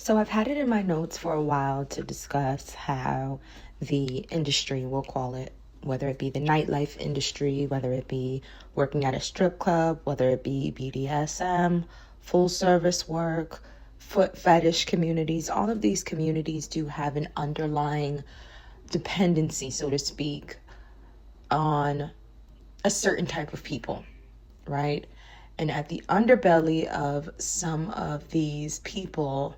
So I've had it in my notes for a while to discuss how the industry, we'll call it, whether it be the nightlife industry, whether it be working at a strip club, whether it be BDSM, full service work, foot fetish communities, all of these communities do have an underlying dependency, so to speak, on a certain type of people, right? And at the underbelly of some of these people,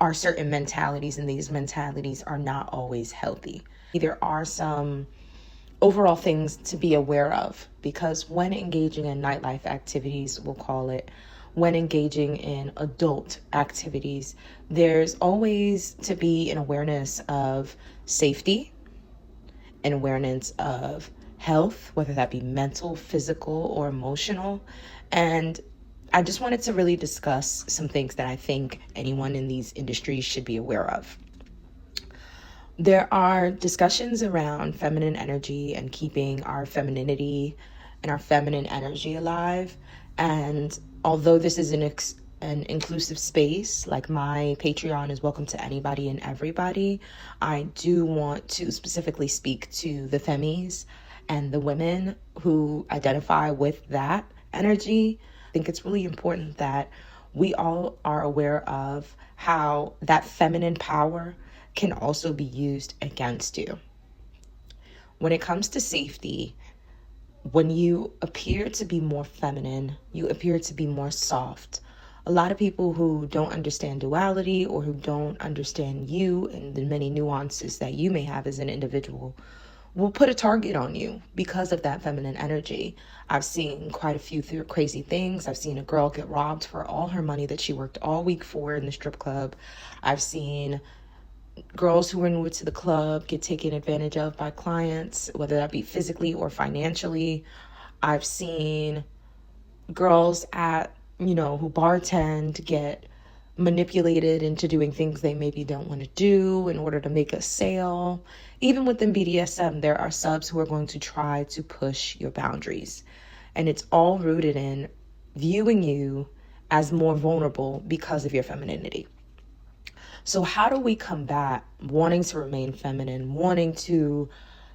are certain mentalities, and these mentalities are not always healthy. There are some overall things to be aware of, because when engaging in nightlife activities, we'll call it, when engaging in adult activities, there's always to be an awareness of safety, an awareness of health, whether that be mental, physical, or emotional. And I just wanted to really discuss some things that I think anyone in these industries should be aware of. There are discussions around feminine energy and keeping our femininity and our feminine energy alive. And although this is an inclusive space, like my Patreon is welcome to anybody and everybody, I do want to specifically speak to the femmies and the women who identify with that energy. I think it's really important that we all are aware of how that feminine power can also be used against you. When it comes to safety, when you appear to be more feminine, you appear to be more soft. A lot of people who don't understand duality, or who don't understand you and the many nuances that you may have as an individual, will put a target on you because of that feminine energy. I've seen quite a few crazy things. I've seen a girl get robbed for all her money that she worked all week for in the strip club. I've seen girls who are new to the club get taken advantage of by clients, whether that be physically or financially. I've seen girls who bartend get manipulated into doing things they maybe don't want to do in order to make a sale. Even within BDSM, there are subs who are going to try to push your boundaries. And it's all rooted in viewing you as more vulnerable because of your femininity. So how do we combat wanting to remain feminine, wanting to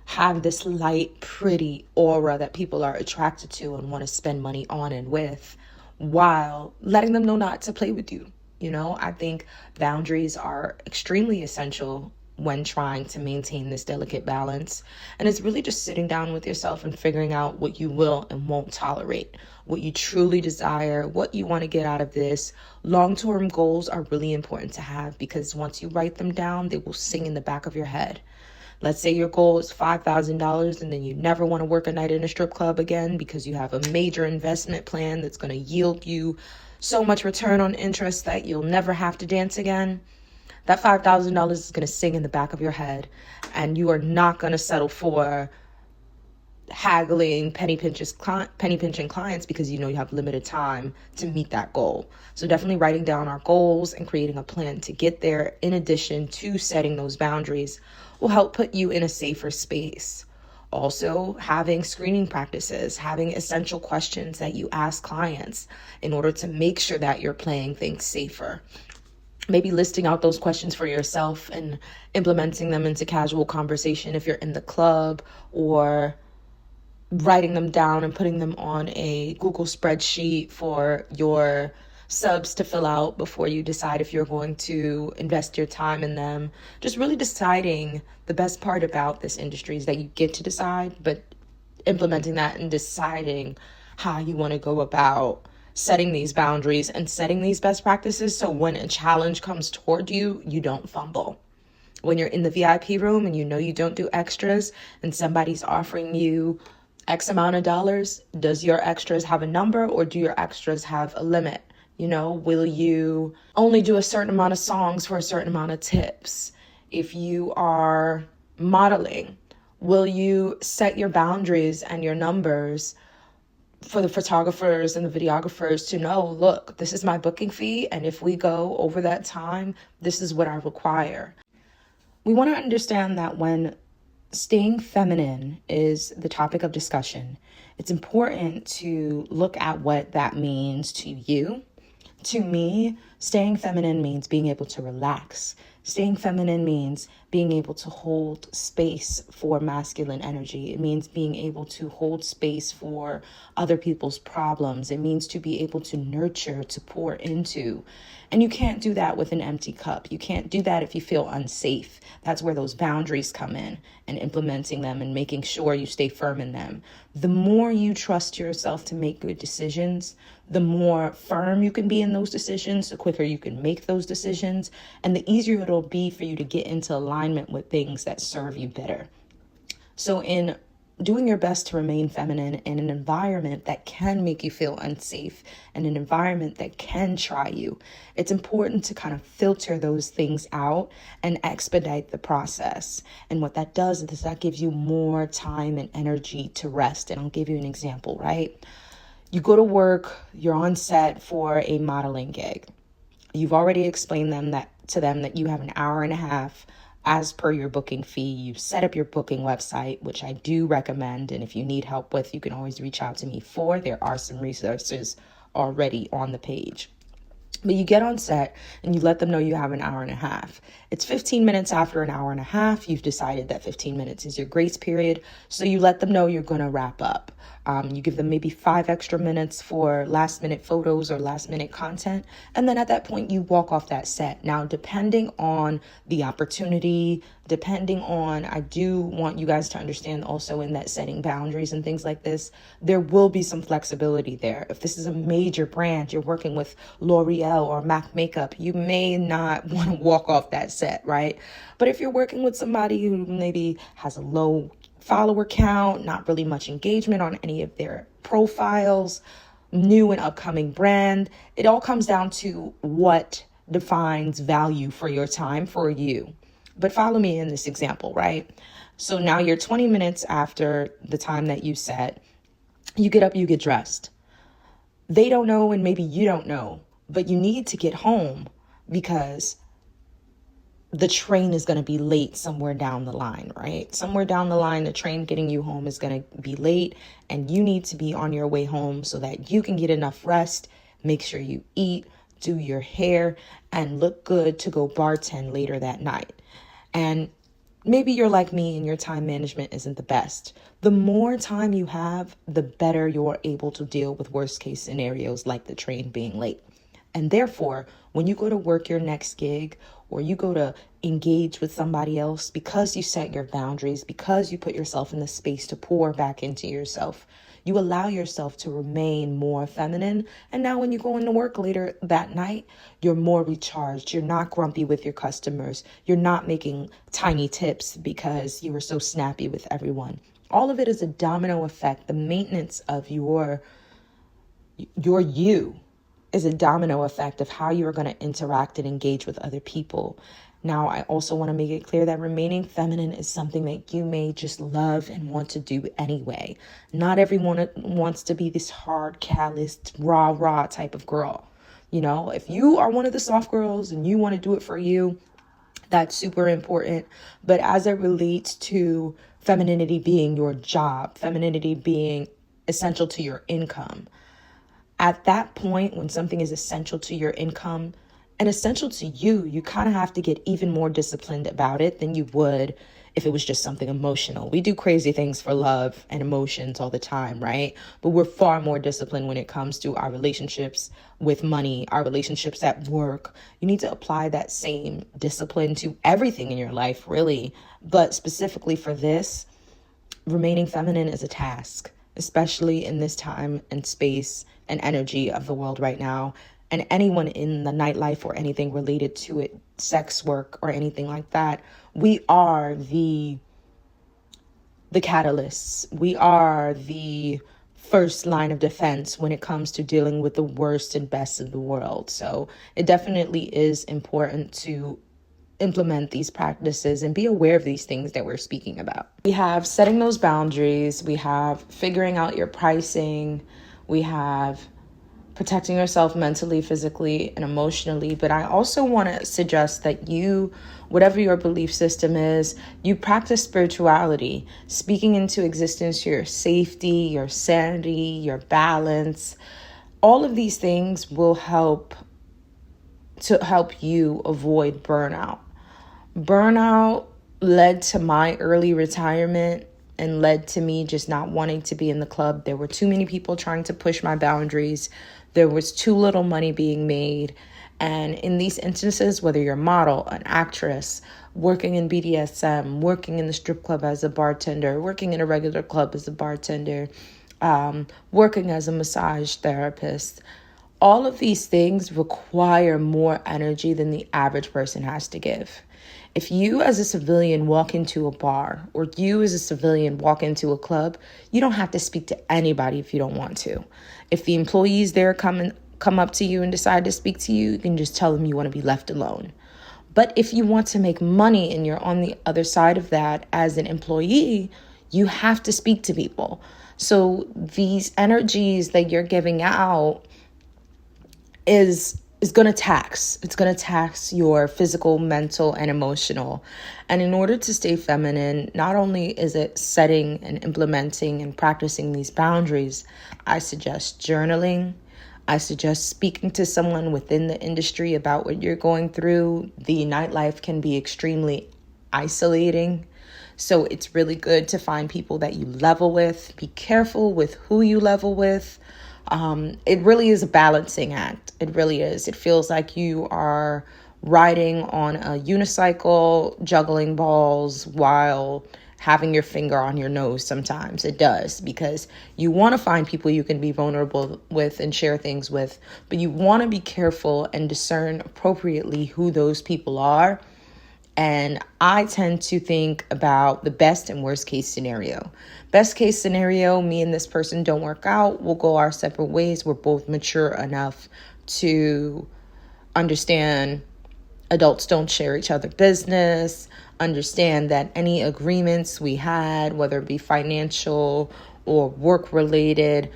have this light, pretty aura that people are attracted to and want to spend money on and with, while letting them know not to play with you? I think boundaries are extremely essential when trying to maintain this delicate balance. And it's really just sitting down with yourself and figuring out what you will and won't tolerate, what you truly desire, what you want to get out of this. Long-term goals are really important to have, because once you write them down, they will sing in the back of your head. Let's say your goal is $5,000, and then you never want to work a night in a strip club again because you have a major investment plan that's going to yield you so much return on interest that you'll never have to dance again. That $5,000 is going to sing in the back of your head, and you are not going to settle for haggling, penny pinching clients, because you have limited time to meet that goal. So definitely writing down our goals and creating a plan to get there, in addition to setting those boundaries, will help put you in a safer space. Also, having screening practices, having essential questions that you ask clients in order to make sure that you're playing things safer. Maybe listing out those questions for yourself and implementing them into casual conversation if you're in the club, or writing them down and putting them on a Google spreadsheet for your subs to fill out before you decide if you're going to invest your time in them. Just really deciding. The best part about this industry is that you get to decide, but implementing that and deciding how you want to go about setting these boundaries and setting these best practices, so when a challenge comes toward you, you don't fumble. When you're in the VIP room and you don't do extras, and somebody's offering you X amount of dollars, does your extras have a number, or do your extras have a limit? Will you only do a certain amount of songs for a certain amount of tips? If you are modeling, will you set your boundaries and your numbers for the photographers and the videographers to know, look, this is my booking fee, and if we go over that time, this is what I require? We want to understand that when staying feminine is the topic of discussion, it's important to look at what that means to you, To me, staying feminine means being able to relax. Staying feminine means being able to hold space for masculine energy. It means being able to hold space for other people's problems. It means to be able to nurture, to pour into. And you can't do that with an empty cup. You can't do that if you feel unsafe. That's where those boundaries come in, and implementing them and making sure you stay firm in them. The more you trust yourself to make good decisions, the more firm you can be in those decisions, the quicker you can make those decisions, and the easier it'll be for you to get into alignment with things that serve you better. So in doing your best to remain feminine in an environment that can make you feel unsafe and an environment that can try you, it's important to kind of filter those things out and expedite the process. And what that does is that gives you more time and energy to rest. And I'll give you an example, right? You go to work, you're on set for a modeling gig. You've already explained to them that you have an hour and a half as per your booking fee. You've set up your booking website, which I do recommend. And if you need help with, you can always reach out to me for. There are some resources already on the page. But you get on set and you let them know you have an hour and a half. It's 15 minutes after an hour and a half. You've decided that 15 minutes is your grace period. So you let them know you're going to wrap up. You give them maybe 5 extra minutes for last minute photos or last minute content. And then at that point, you walk off that set. Now, depending on the opportunity, I do want you guys to understand also in that setting boundaries and things like this, there will be some flexibility there. If this is a major brand, you're working with L'Oreal or MAC Makeup, you may not want to walk off that set, right? But if you're working with somebody who maybe has a low follower count, not really much engagement on any of their profiles, new and upcoming brand, it all comes down to what defines value for your time for you. But follow me in this example, right? So now you're 20 minutes after the time that you set, you get up, you get dressed. They don't know, and maybe you don't know, but you need to get home because the train is going to be late somewhere down the line, right? Somewhere down the line, the train getting you home is going to be late, and you need to be on your way home so that you can get enough rest, make sure you eat, do your hair, and look good to go bartend later that night. And maybe you're like me and your time management isn't the best. The more time you have, the better you're able to deal with worst case scenarios like the train being late. And therefore, when you go to work your next gig or you go to engage with somebody else, because you set your boundaries, because you put yourself in the space to pour back into yourself, you allow yourself to remain more feminine. And now when you go into work later that night, you're more recharged. You're not grumpy with your customers. You're not making tiny tips because you were so snappy with everyone. All of it is a domino effect. The maintenance of your you is a domino effect of how you are going to interact and engage with other people. Now, I also want to make it clear that remaining feminine is something that you may just love and want to do anyway. Not everyone wants to be this hard, calloused, rah type of girl. You know, if you are one of the soft girls and you want to do it for you, that's super important. But as it relates to femininity being your job, femininity being essential to your income, at that point, when something is essential to your income and essential to you, you kind of have to get even more disciplined about it than you would if it was just something emotional. We do crazy things for love and emotions all the time, right? But we're far more disciplined when it comes to our relationships with money, our relationships at work. You need to apply that same discipline to everything in your life, really. But specifically for this, remaining feminine is a task, especially in this time and space and energy of the world right now. And anyone in the nightlife or anything related to it, sex work or anything like that, we are the catalysts. We are the first line of defense when it comes to dealing with the worst and best of the world. So it definitely is important to implement these practices and be aware of these things that we're speaking about. We have setting those boundaries. We have figuring out your pricing. We have protecting yourself mentally, physically, and emotionally. But I also want to suggest that you, whatever your belief system is, you practice spirituality, speaking into existence your safety, your sanity, your balance. All of these things will help to help you avoid burnout. Burnout led to my early retirement and led to me just not wanting to be in the club. There were too many people trying to push my boundaries. There was too little money being made. And in these instances, whether you're a model, an actress, working in BDSM, working in the strip club as a bartender, working in a regular club as a bartender, working as a massage therapist, all of these things require more energy than the average person has to give. If you as a civilian walk into a bar, or you as a civilian walk into a club, you don't have to speak to anybody if you don't want to. If the employees there come up to you and decide to speak to you, you can just tell them you want to be left alone. But if you want to make money and you're on the other side of that as an employee, you have to speak to people. So these energies that you're giving out is going to tax. It's going to tax your physical, mental, and emotional. And in order to stay feminine, not only is it setting and implementing and practicing these boundaries, I suggest journaling. I suggest speaking to someone within the industry about what you're going through. The nightlife can be extremely isolating. So it's really good to find people that you level with. Be careful with who you level with. It really is a balancing act. It really is. It feels like you are riding on a unicycle, juggling balls while having your finger on your nose sometimes. It does, because you want to find people you can be vulnerable with and share things with, but you want to be careful and discern appropriately who those people are. And I tend to think about the best and worst case scenario. Best case scenario, me and this person don't work out. We'll go our separate ways. We're both mature enough to understand adults don't share each other's business, understand that any agreements we had, whether it be financial or work related,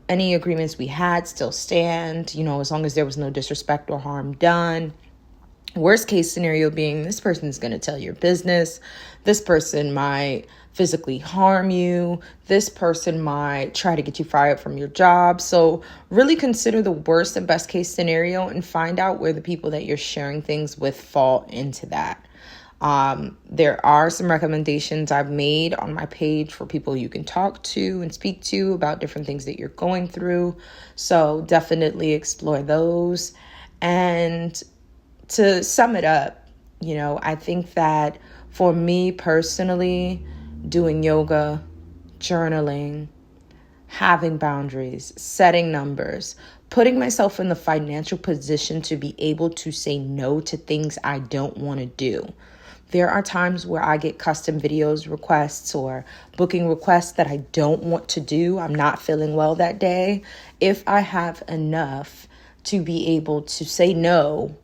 any agreements we had still stand, as long as there was no disrespect or harm done. Worst case scenario being this person's going to tell your business. This person might physically harm you. This person might try to get you fired from your job. So really consider the worst and best case scenario and find out where the people that you're sharing things with fall into that. There are some recommendations I've made on my page for people you can talk to and speak to about different things that you're going through. So definitely explore those. And to sum it up, I think that for me personally, doing yoga, journaling, having boundaries, setting numbers, putting myself in the financial position to be able to say no to things I don't want to do. There are times where I get custom videos requests or booking requests that I don't want to do. I'm not feeling well that day. If I have enough to be able to say no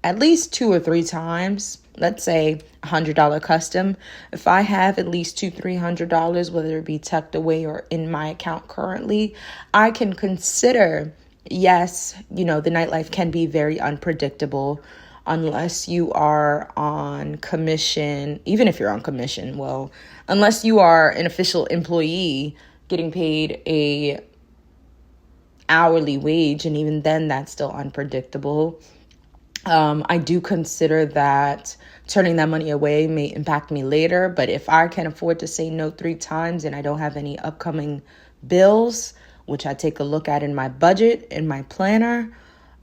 at least 2 or 3 times, let's say $100 custom, if I have at least $200-$300, whether it be tucked away or in my account currently, I can consider, yes, the nightlife can be very unpredictable unless you are on commission. Even if you're on commission, unless you are an official employee getting paid a hourly wage, and even then that's still unpredictable. I do consider that turning that money away may impact me later, but if I can afford to say no 3 times and I don't have any upcoming bills, which I take a look at in my budget, in my planner,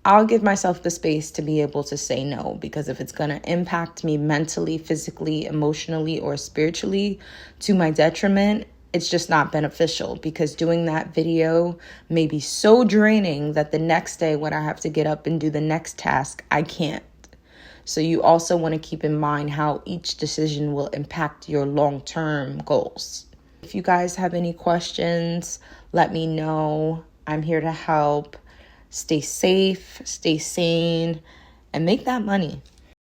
I'll give myself the space to be able to say no, because if it's going to impact me mentally, physically, emotionally, or spiritually to my detriment, it's just not beneficial, because doing that video may be so draining that the next day when I have to get up and do the next task, I can't. So you also want to keep in mind how each decision will impact your long-term goals. If you guys have any questions, let me know. I'm here to help. Stay safe, stay sane, and make that money.